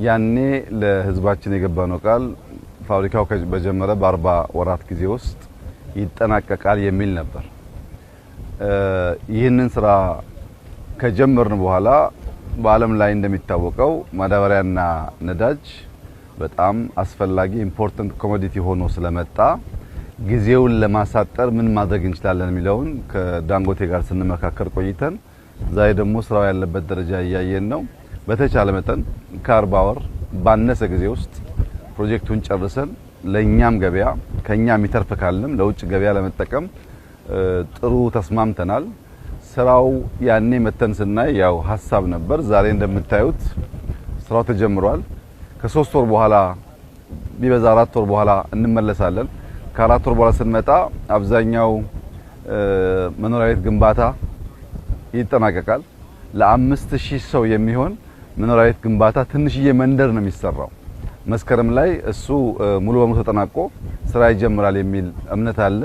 ያኔ ለህዝባችን የገባነው ቃል ፋብሪካው በጀመረ በ40 ወራት ጊዜ ውስጥ ይጠናቀቃል የሚል ነበር። ይህንን ስራ ከጀመርን በኋላ በዓለም ላይ እንደሚታወቀው ማዳበሪያና ነዳጅ በጣም አስፈላጊ ኢምፖርታንት ኮሞዲቲ ሆኖ ስለመጣ ጊዜውን ለማሳጠር ምን ማድረግ እንችላለን የሚለውን ከዳንጎቴ ጋር ስንመካከር ቆይተን ዛሬ ደግሞ ስራው ያለበት ደረጃ እያየን ነው። በተቻለ መጠን ከ40 ወር ባነሰ ጊዜ ውስጥ ፕሮጀክቱን ጨርሰን ለኛም ገበያ ከኛ የሚተርፍ ካለም ለውጭ ገበያ ለመጠቀም ጥሩ ተስማምተናል። ስራው ያኔ መተን ስናይ ያው ሐሳብ ነበር። ዛሬ እንደምታዩት ስራው ተጀምሯል። ከ3 ወር በኋላ ቢበዛ 4 ወር በኋላ እንመለሳለን። ከ4 ወር በኋላ ስንመጣ አብዛኛው መኖሪያ ቤት ግንባታ ይጠናቀቃል። ለ5000 ሰው የሚሆን መኖሪያ ቤት ግንባታ ትንሽዬ መንደር ነው የሚሰራው። መስከረም ላይ እሱ ሙሉ በሙሉ ተጠናቆ ስራ ይጀምራል የሚል እምነት አለ።